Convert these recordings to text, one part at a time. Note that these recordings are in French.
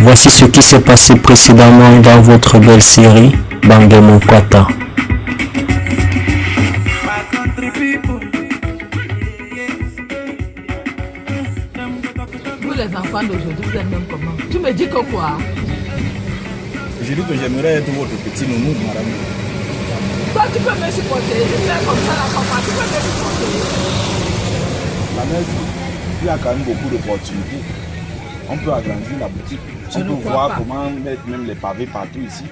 Voici ce qui s'est passé précédemment dans votre belle série Bangemo Kwata. Vous les enfants d'aujourd'hui, vous êtes même comment? Tu me dis que quoi? Je dis que j'aimerais être votre petit nounou, madame. Toi, tu peux me supporter. Je fais comme ça, la campagne. Tu peux me supporter. La mère, il y a quand même beaucoup d'opportunités. On peut agrandir la boutique. On peut voir comment mettre même les pavés partout ici.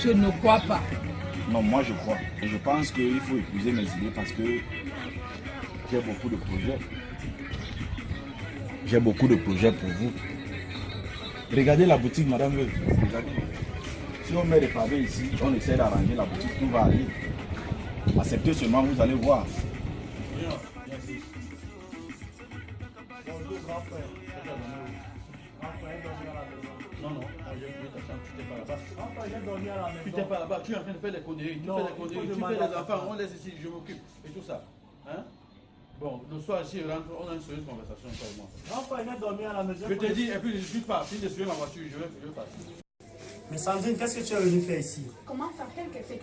Je ne crois pas. Non, moi je crois. Et je pense qu'il faut épuiser mes idées parce que j'ai beaucoup de projets. J'ai beaucoup de projets pour vous. Regardez la boutique, madame. Regardez. Si on met des pavés ici, on essaie d'arranger la boutique, tout va aller. Acceptez seulement, vous allez voir. Non, non, tu t'es pas là-bas, tu es en train de faire des conneries, tu fais des conneries, tu fais les enfants, on laisse ici, je m'occupe, et tout ça. Hein? Bon, le soir ici, on a une sérieuse conversation, toi et moi. Enfin, il a dormi à la maison. Je te dis, et puis je ne suis pas, si je suis ma voiture, je vais partir. Mais Sandrine, qu'est-ce que tu es venu faire ici? Comment ça? Quel fait?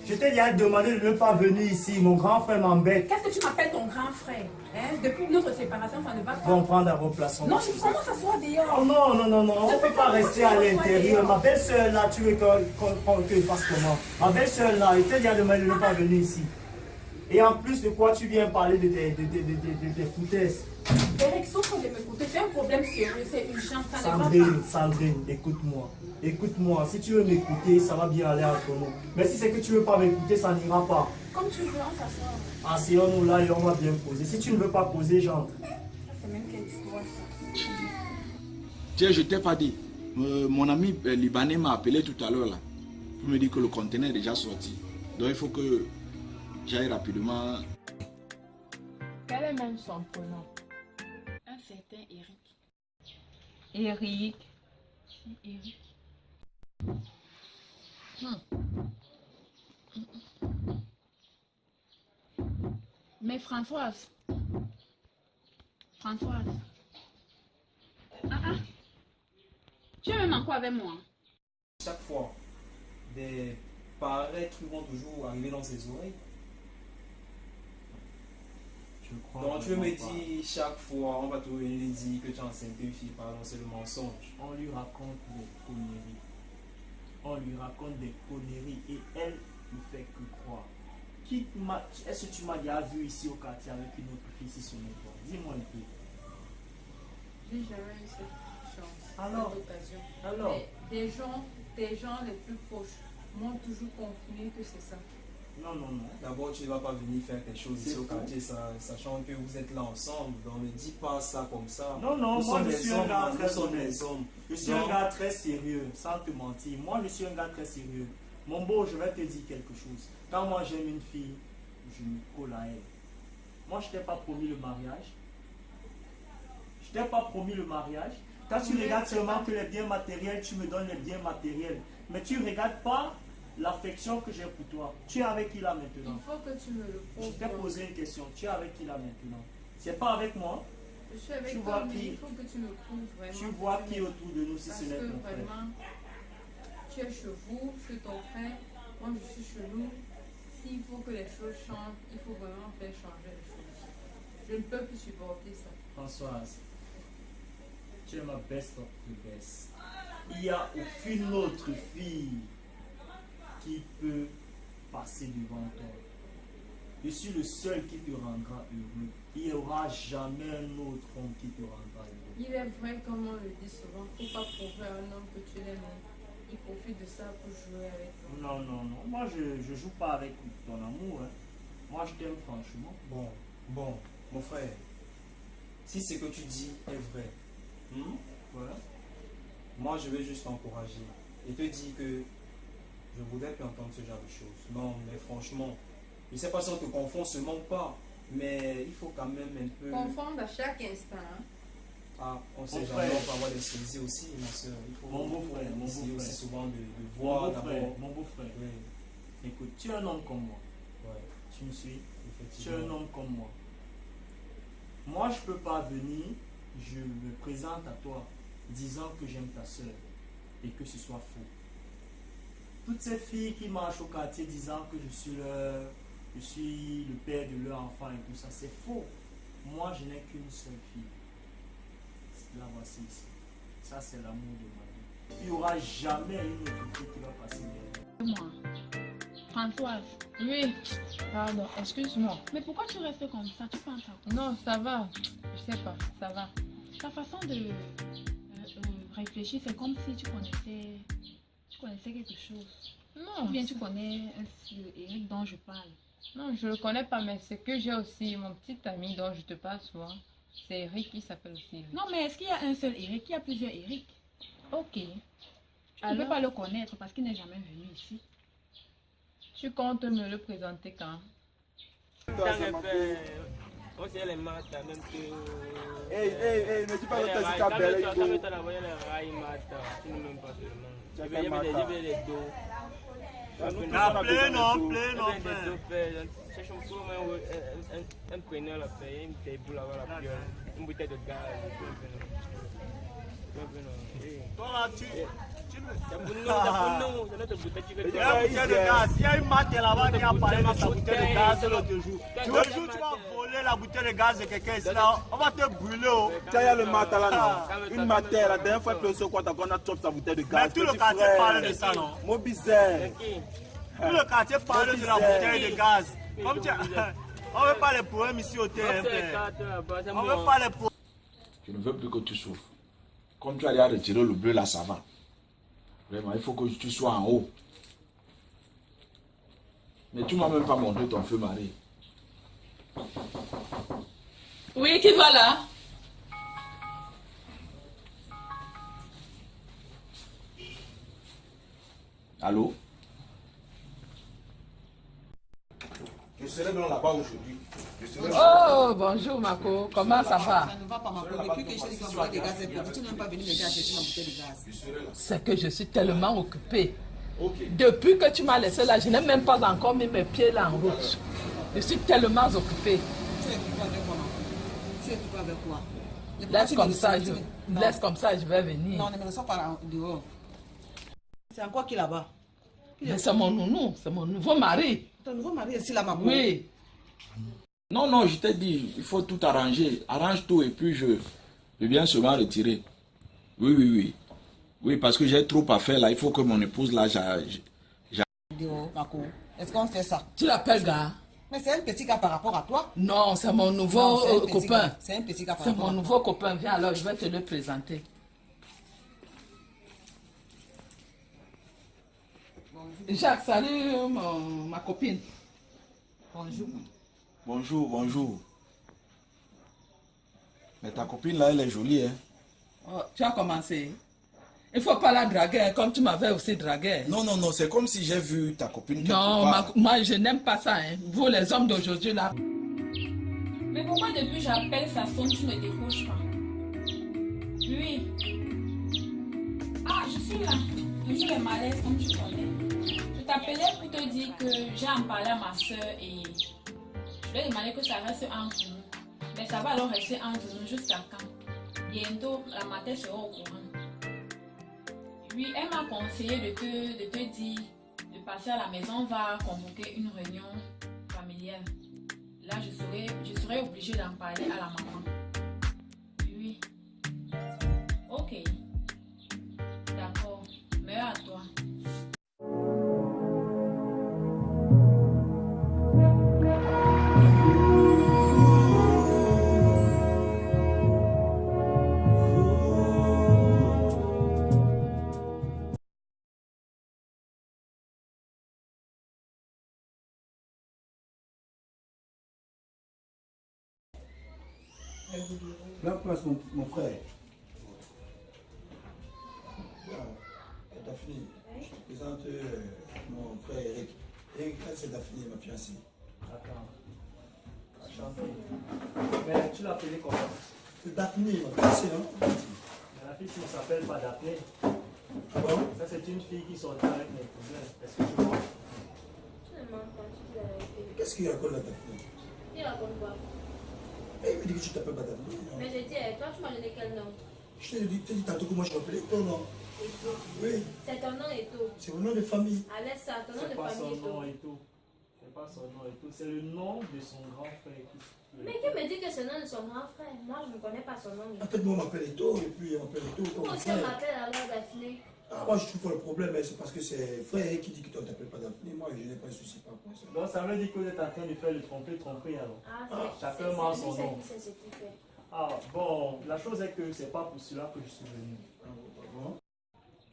Je t'ai déjà demandé de ne pas venir ici. Mon grand frère m'embête. Qu'est-ce que tu m'appelles ton grand frère? Hein? Depuis notre séparation, ça ne va pas. On prendre à vos places. Non, comment ça soit dehors? Oh non, non, non, non. On ne peut pas rester à l'intérieur. Ma belle-soeur là, tu veux que fasse comment? Ma belle-soeur là, il t'a déjà demandé de ne pas venir ici. Et en plus de quoi, tu viens parler de tes foutaises. Eric, souffre de m'écouter. C'est un problème sérieux, c'est urgent, ça ne va Sandrine, pas. Sandrine, écoute-moi. Écoute-moi, si tu veux m'écouter, ça va bien aller entre nous. Mais si c'est que tu ne veux pas m'écouter, ça n'ira pas. Comme tu veux, on s'assoit. Asseyons-nous là et on va bien poser. Si tu ne veux pas poser, j'entre. C'est même quelle histoire ça? Tiens, je t'ai pas dit. Mon ami libanais m'a appelé tout à l'heure là. Pour me dire que le conteneur est déjà sorti. Donc il faut que j'aille rapidement. Quel est même son prénom? Un certain Eric. Eric. Eric. Mais Françoise. Françoise. Tu es même en quoi avec moi? Chaque fois, des pareils trucs vont toujours arriver dans ses oreilles. Donc tu me dis chaque fois, on va toujours lui dire que tu es enceinte de fille, pardon, c'est le mensonge. On lui raconte des conneries. On lui raconte des conneries et elle ne fait que croire. Est-ce que tu m'as déjà vu ici au quartier avec une autre fille ici sur mes toits? Dis-moi un peu. J'ai jamais eu cette chance, Alors, cette occasion. alors. Mais des gens les plus proches m'ont toujours confirmé que c'est ça. Non, non, non. D'abord, tu ne vas pas venir faire quelque chose ici au quartier, sachant que vous êtes là ensemble. Donc ne dis pas ça comme ça. Non, non, Nous moi sommes je des suis un hommes, gars nous très sommes honnête. des hommes. Je suis un gars très sérieux, sans te mentir. Moi, je suis un gars très sérieux. Mon beau, je vais te dire quelque chose. Quand moi j'aime une fille, je me colle à elle. Moi, je t'ai pas promis le mariage. Je t'ai pas promis le mariage. Quand tu regardes seulement que les biens matériels, tu me donnes les biens matériels. Mais tu ne regardes pas l'affection que j'ai pour toi. Tu es avec qui là maintenant? Il faut que tu me le Je prouves. t'ai posé une question. Tu es avec qui là maintenant? C'est pas avec moi. Je suis avec Tu toi, vois mais qui? il faut que tu me prouves vraiment. Tu que vois tu qui m'aimes. autour de nous si Parce ce n'est que ton frère? vraiment, tu es chez vous, chez ton frère, moi je suis chez nous. S'il faut que les choses changent, il faut vraiment faire changer les choses. Je ne peux plus supporter ça. Françoise, tu es ma best of the best. Il n'y a aucune autre fille qui peut passer devant toi. Je suis le seul qui te rendra heureux. Il n'y aura jamais un autre homme qui te rendra heureux. Il est vrai, comme on le dit souvent, il ne faut pas prouver à un homme que tu l'aimes. Il profite de ça pour jouer avec toi. Non, non, non. Moi, je ne joue pas avec ton amour. Hein. Moi, je t'aime franchement. Bon, mon frère, si ce que tu dis est vrai, Voilà. moi je vais juste t'encourager et te dire que je voudrais plus entendre ce genre de choses. Non, mais franchement, je ne sais pas si on te confond seulement ou pas, mais il faut quand même un peu. Confondre à chaque instant. Hein. Ah, on sait Mon jamais, frère. on peut avoir des saisies aussi, ma soeur. Il faut Mon beau-frère, mon essayer beau-frère. aussi souvent de Mon voir beau-frère, d'abord. mon beau-frère. Oui, Écoute, tu es un homme comme moi. ouais, Tu me suis? Tu es un effectivement. homme comme moi. Moi, je ne peux pas venir, je me présente à toi. disant que j'aime ta soeur et que ce soit faux. Toutes ces filles qui marchent au quartier disant que je suis le père de leur enfant et tout ça, c'est faux. Moi, je n'ai qu'une seule fille. La voici ici. Ça, c'est l'amour de ma vie. Il n'y aura jamais une autre fille qui va passer derrière. Moi, Françoise. Oui, pardon, excuse-moi. Mais pourquoi tu restes comme ça? Tu penses à quoi? Non, ça va. Je sais pas, ça va. Ta façon de réfléchir, c'est comme si tu connaissais quelque chose. Non. Ou bien tu connais Eric dont je parle. Non, je le connais pas, mais c'est que j'ai aussi mon petit ami dont je te parle souvent. C'est Eric qui s'appelle aussi Eric. Non, mais est-ce qu'il y a un seul Eric? Il y a plusieurs Eric. Ok. Tu ne peux pas le connaître parce qu'il n'est jamais venu ici. Tu comptes me le présenter quand? Hey, mais tu parles de ta belle. Un preneur la paye, une table là la piole, une bouteille de gaz. Toi là, tu il y a une marque là-bas qui a parlé de sa bouteille de gaz l'autre jour. Tu vas voler la bouteille de gaz de quelqu'un ici là, on va te brûler. Il y a le matin là, non. Une matin, la dernière fois que quoi, t'as qu'on a chopé sa bouteille de gaz. Mais tout le quartier parle de ça, non? Mon bizarre. Tout le quartier parle de la bouteille de gaz. Comme tu on veut pas les problèmes ici au terrain. On veut pas les problèmes. Je ne veux plus que tu souffres. Comme tu allais retirer le bleu là, ça va. Vraiment, il faut que tu sois en haut. Mais tu m'as même pas montré ton feu mari. Oui, qui va là? Allô? Je serai donc là-bas aujourd'hui. Oh, bonjour Marco, comment ça va? Ça ne va pas, Marco. Depuis que je t'ai dit que la bouteille de gaz est petite, tu n'es même pas venu m'aider à chercher ma bouteille de gaz. C'est que je suis tellement occupée. Depuis que tu m'as laissé là, je n'ai même pas encore mis mes pieds là en route. Je suis tellement occupée. Tu es occupée avec quoi, Marco? Tu es occupée avec quoi? Laisse comme ça, je vais venir. Non, ne me ressors pas dehors. C'est encore qui là-bas? Mais c'est mon nounou, c'est mon nouveau mari. Ton nouveau mari est ici là, Marco? Oui. Non, je t'ai dit, il faut tout arranger. Arrange tout et puis je viens seulement retirer. Oui. Oui, parce que j'ai trop à faire là. Il faut que mon épouse là, Marco, est-ce qu'on fait ça? Tu l'appelles gars? Mais c'est un petit gars par rapport à toi? Non, c'est mon nouveau copain. C'est un petit gars par rapport à toi. C'est mon nouveau copain. Viens alors, je vais te le présenter. Jacques, salut ma copine. Bonjour. Mais ta copine là, elle est jolie, hein? Oh, tu as commencé. Il ne faut pas la draguer comme tu m'avais aussi dragué. Non, c'est comme si j'ai vu ta copine. Non, moi je n'aime pas ça, hein. Vous les hommes d'aujourd'hui là. Mais pourquoi depuis j'appelle ça sonne, tu ne décroches pas? Oui. Ah, je suis là. Toujours les malaises comme tu connais. Je t'appelais pour te dire que j'ai en parlé à ma soeur et je lui ai demandé que ça reste entre nous. Mais ça va alors rester entre nous jusqu'à quand? Bientôt, la matin sera au courant. Oui, elle m'a conseillé de te dire de passer à la maison, on va convoquer une réunion familiale. Là, je serai obligée d'en parler à la maman. Oui. Ok. D'accord. Meilleur à toi. La place, mon frère. Daphné, je te présente mon frère Eric. Eric, c'est Daphné, ma fiancée. D'accord. Enchanté. Mais tu l'as appelée comment? C'est Daphné, ma fiancée, non? Mais la fille ne s'appelle pas Daphné. Ah bon? Ça, c'est une fille qui sortait avec mes cousins. Est-ce que tu vois? Tu ne mens pas, tu dis la vérité. Qu'est-ce qu'il raconte la Daphné? Il raconte quoi? Il me dit que tu t'appelles pas Daphné. Mais j'ai dit, toi, tu m'as donné quel nom? Je t'ai dit tantôt que moi je m'appelle Eto, non? Oui. C'est ton nom Eto. C'est mon nom de famille. Allez, ça, ton nom de famille Eto. C'est pas son nom Eto, c'est le nom de son grand frère. Mais qui me dit que c'est le nom de son grand frère? Moi, je ne connais pas son nom. En fait, moi, on m'appelle Eto, et puis on m'appelle Eto. Moi aussi, on m'appelle alors Daphné. Ah, moi, je trouve pas le problème, c'est parce que c'est frère qui dit que toi, on t'appelle pas Daphné. Moi, je n'ai pas de souci par rapport à ça. Donc, ça veut dire que vous êtes en train de faire le tromper alors. Chacun a son nom. Ah, bon, la chose est que c'est pas pour cela que je suis venu.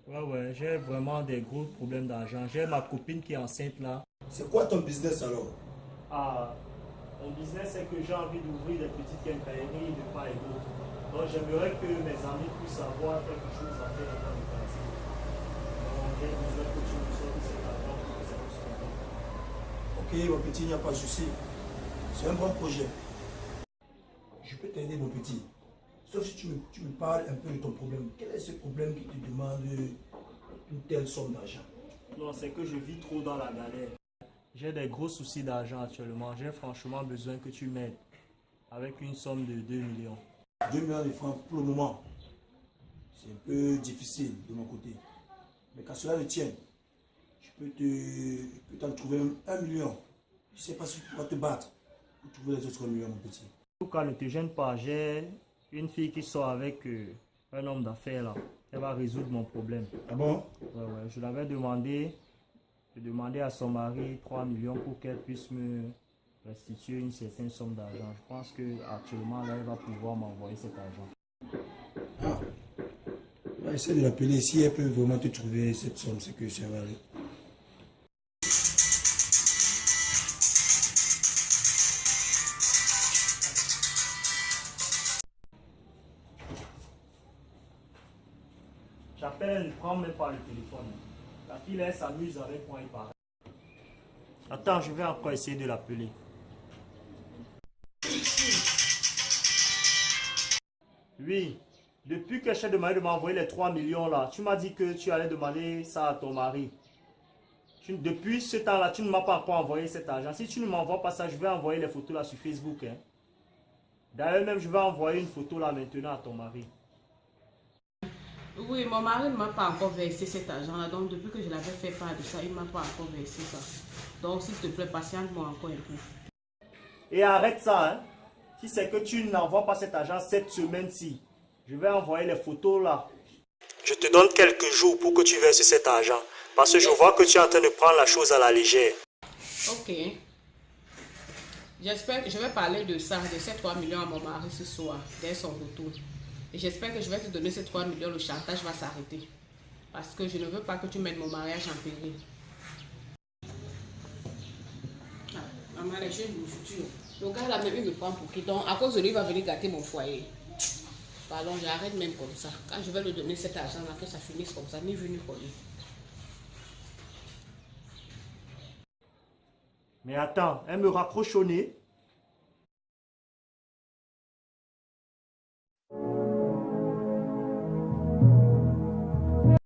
Ouais, j'ai vraiment des gros problèmes d'argent. J'ai ma copine qui est enceinte là. C'est quoi ton business alors? Ah, mon business c'est que j'ai envie d'ouvrir des petites quincailleries de part et d'autre. Donc j'aimerais que mes amis puissent avoir quelque chose à faire dans le quartier. Donc j'ai besoin que tu me sortes cet argent pour que ça puisse tomber. Ok, mon petit, il n'y a pas de souci. C'est un bon projet. Je peux t'aider, mon petit. Sauf si tu me parles un peu de ton problème. Quel est ce problème qui te demande une telle somme d'argent? Non, c'est que je vis trop dans la galère. J'ai des gros soucis d'argent actuellement. J'ai franchement besoin que tu m'aides avec une somme de 2 millions. 2 millions de francs pour le moment. C'est un peu difficile de mon côté. Mais quand cela le tient, je peux t'en trouver 1 million. Je ne sais pas si tu vas te battre pour trouver les autres 1 million, mon petit. En tout cas, ne te gêne pas. J'ai une fille qui sort avec un homme d'affaires là. Elle va résoudre mon problème. Ah bon? Ouais. Je l'avais demandé. J'ai demandé à son mari 3 millions pour qu'elle puisse me restituer une certaine somme d'argent. Je pense qu'actuellement, là, elle va pouvoir m'envoyer cet argent. Ah. On va essayer de l'appeler. Si elle peut vraiment te trouver cette somme, c'est que ça va aller. J'appelle, elle ne prend même pas le téléphone. La fille, elle s'amuse avec moi, il paraît. Attends, je vais encore essayer de l'appeler. Oui, depuis que je t'ai demandé de m'envoyer les 3 millions là, tu m'as dit que tu allais demander ça à ton mari. Depuis ce temps-là, tu ne m'as pas encore envoyé cet argent. Si tu ne m'envoies pas ça, je vais envoyer les photos là sur Facebook. Hein. D'ailleurs, même, je vais envoyer une photo là maintenant à ton mari. Oui, mon mari ne m'a pas encore versé cet argent-là. Donc, depuis que je l'avais fait part de ça, il ne m'a pas encore versé ça. Donc, s'il te plaît, patiente-moi encore un peu. Et arrête ça, hein. Si c'est que tu n'envoies pas cet argent cette semaine-ci, je vais envoyer les photos là. Je te donne quelques jours pour que tu verses cet argent. Parce que je vois que tu es en train de prendre la chose à la légère. Ok. J'espère que je vais parler de ça, de ces 3 millions à mon mari ce soir, dès son retour. Et j'espère que je vais te donner ces 3 millions, le chantage va s'arrêter. Parce que je ne veux pas que tu mettes mon mariage en péril. Ah, maman, les jeunes du futur. Le gars là même, il me prend pour qui? Donc, à cause de lui, il va venir gâter mon foyer. Pardon, j'arrête même comme ça. Quand je vais lui donner cet argent là, que ça finisse comme ça, ni vu ni connu. Mais attends, elle me raccroche au nez.